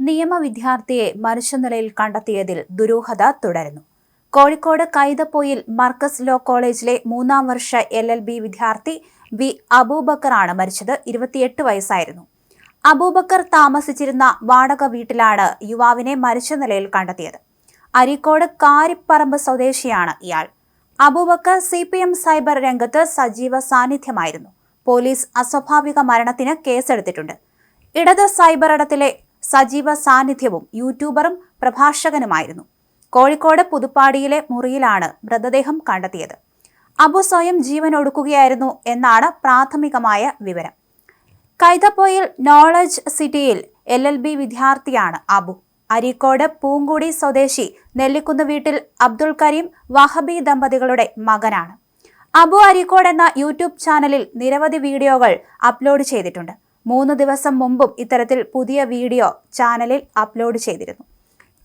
നിയമ വിദ്യാർത്ഥിയെ മനുഷ്യനിലയിൽ കണ്ടെത്തിയതിൽ ദുരൂഹത തുടരുന്നു. കോഴിക്കോട് കൈതപ്പൊയിൽ മർക്കസ് ലോ കോളേജിലെ 3ാം വർഷ LLB വിദ്യാർത്ഥി വി അബൂബക്കറാണ് മരിച്ചത്. 28 വയസ്സായിരുന്നു. അബൂബക്കർ താമസിച്ചിരുന്ന വാടക വീട്ടിലാണ് യുവാവിനെ മരിച്ച നിലയിൽ കണ്ടെത്തിയത്. അരീക്കോട് കാരിപ്പറമ്പ് സ്വദേശിയാണ് ഇയാൾ. അബൂബക്കർ CPM സൈബർ രംഗത്ത് സജീവ സാന്നിധ്യമായിരുന്നു. പോലീസ് അസ്വാഭാവിക മരണത്തിന് കേസെടുത്തിട്ടുണ്ട്. ഇടത് സൈബർ ഇടത്തിലെ സജീവ സാന്നിധ്യവും യൂട്യൂബറും പ്രഭാഷകനുമായിരുന്നു. കോഴിക്കോട് പുതുപ്പാടിയിലെ മുറിയിലാണ് മൃതദേഹം കണ്ടെത്തിയത്. അബു സ്വയം ജീവനൊടുക്കുകയായിരുന്നു എന്നാണ് പ്രാഥമികമായ വിവരം. കൈതപ്പൊയിൽ നോളജ് സിറ്റിയിൽ LLB വിദ്യാർത്ഥിയാണ് അബു. അരീക്കോട് പൂങ്കുടി സ്വദേശി നെല്ലിക്കുന്ന് വീട്ടിൽ അബ്ദുൾ കരീം വഹബി ദമ്പതികളുടെ മകനാണ്. അബു അരീക്കോട് എന്ന യൂട്യൂബ് ചാനലിൽ നിരവധി വീഡിയോകൾ അപ്ലോഡ് ചെയ്തിട്ടുണ്ട്. 3 ദിവസം മുമ്പും ഇത്തരത്തിൽ പുതിയ വീഡിയോ ചാനലിൽ അപ്ലോഡ് ചെയ്തിരുന്നു.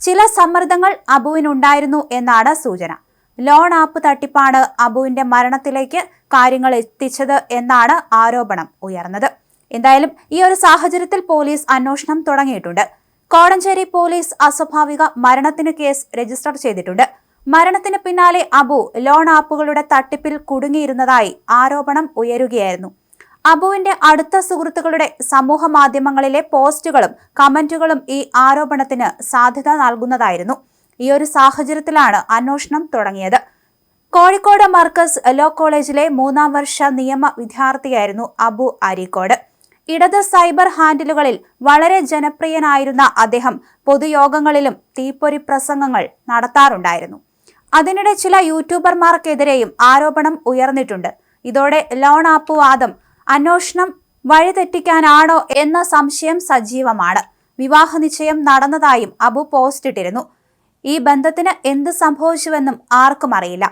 ചില സമ്മർദ്ദങ്ങൾ അബുവിനുണ്ടായിരുന്നു എന്നാണ് സൂചന. ലോൺ ആപ്പ് തട്ടിപ്പാണ് അബുവിന്റെ മരണത്തിലേക്ക് കാര്യങ്ങൾ എത്തിച്ചത് എന്നാണ് ആരോപണം ഉയർന്നത്. എന്തായാലും ഈ ഒരു സാഹചര്യത്തിൽ പോലീസ് അന്വേഷണം തുടങ്ങിയിട്ടുണ്ട്. കോടഞ്ചേരി പോലീസ് അസ്വാഭാവിക മരണത്തിന് കേസ് രജിസ്റ്റർ ചെയ്തിട്ടുണ്ട്. മരണത്തിന് പിന്നാലെ അബു ലോൺ ആപ്പുകളുടെ തട്ടിപ്പിൽ കുടുങ്ങിയിരുന്നതായി ആരോപണം ഉയരുകയായിരുന്നു. അബുവിന്റെ അടുത്ത സുഹൃത്തുക്കളുടെ സമൂഹ മാധ്യമങ്ങളിലെ പോസ്റ്റുകളും കമന്റുകളും ഈ ആരോപണത്തിന് സാധ്യത നൽകുന്നതായിരുന്നു. ഈ ഒരു സാഹചര്യത്തിലാണ് അന്വേഷണം തുടങ്ങിയത്. കോഴിക്കോട് മർക്കസ് ലോ കോളേജിലെ 3ാം വർഷ നിയമ വിദ്യാർത്ഥിയായിരുന്നു അബു അരീക്കോട്. ഇടത് സൈബർ ഹാൻഡിലുകളിൽ വളരെ ജനപ്രിയനായിരുന്ന അദ്ദേഹം പൊതുയോഗങ്ങളിലും തീപ്പൊരി പ്രസംഗങ്ങൾ നടത്താറുണ്ടായിരുന്നു. അതിനിടെ ചില യൂട്യൂബർമാർക്കെതിരെയും ആരോപണം ഉയർന്നിട്ടുണ്ട്. ഇതോടെ ലോൺ ആപ്പ് വാദം അന്വേഷണം വഴിതെറ്റിക്കാനാണോ എന്ന സംശയം സജീവമാണ്. വിവാഹ നിശ്ചയം നടന്നതായും അബു പോസ്റ്റിട്ടിരുന്നു. ഈ ബന്ധത്തിന് എന്ത് സംഭവിച്ചുവെന്നും ആർക്കും അറിയില്ല.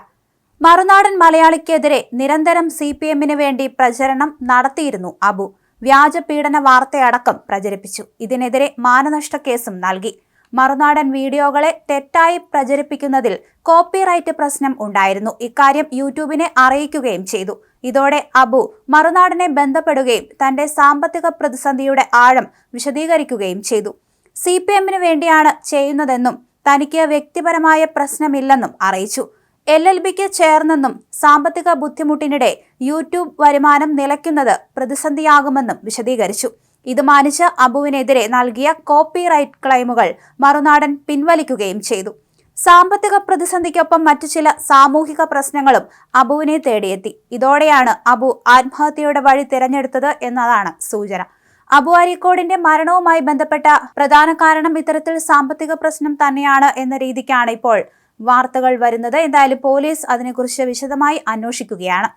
മറുനാടൻ മലയാളിക്കെതിരെ നിരന്തരം CPMന് വേണ്ടി പ്രചരണം നടത്തിയിരുന്നു അബു. വ്യാജ പീഡന വാർത്തയടക്കം പ്രചരിപ്പിച്ചു. ഇതിനെതിരെ മാനനഷ്ട കേസും നൽകി. മറുനാടൻ വീഡിയോകളെ തെറ്റായി പ്രചരിപ്പിക്കുന്നതിൽ കോപ്പിറൈറ്റ് പ്രശ്നം ഉണ്ടായിരുന്നു. ഇക്കാര്യം യൂട്യൂബിനെ അറിയിക്കുകയും ചെയ്തു. ഇതോടെ അബു മറുനാടനെ ബന്ധപ്പെടുകയും തന്റെ സാമ്പത്തിക പ്രതിസന്ധിയുടെ ആഴം വിശദീകരിക്കുകയും ചെയ്തു. CPMന് വേണ്ടിയാണ് ചെയ്യുന്നതെന്നും തനിക്ക് വ്യക്തിപരമായ പ്രശ്നമില്ലെന്നും അറിയിച്ചു. LLBക്ക് ചേർന്നെന്നും സാമ്പത്തിക ബുദ്ധിമുട്ടിനിടെ യൂട്യൂബ് വരുമാനം നിലയ്ക്കുന്നത് പ്രതിസന്ധിയാകുമെന്നും വിശദീകരിച്ചു. ഇത് മാനിച്ച് അബുവിനെതിരെ നൽകിയ കോപ്പിറൈറ്റ് ക്ലെയിമുകൾ മറുനാടൻ പിൻവലിക്കുകയും ചെയ്തു. സാമ്പത്തിക പ്രതിസന്ധിക്കൊപ്പം മറ്റു ചില സാമൂഹിക പ്രശ്നങ്ങളും അബുവിനെ തേടിയെത്തി. ഇതോടെയാണ് അബു ആത്മഹത്യയുടെ വഴി തിരഞ്ഞെടുത്തത് എന്നതാണ് സൂചന. അബു അരീക്കോടിന്റെ മരണവുമായി ബന്ധപ്പെട്ട പ്രധാന കാരണം ഇത്തരത്തിൽ സാമ്പത്തിക പ്രശ്നം തന്നെയാണ് എന്ന രീതിക്കാണ് ഇപ്പോൾ വാർത്തകൾ വരുന്നത്. എന്തായാലും പോലീസ് അതിനെക്കുറിച്ച് വിശദമായി അന്വേഷിക്കുകയാണ്.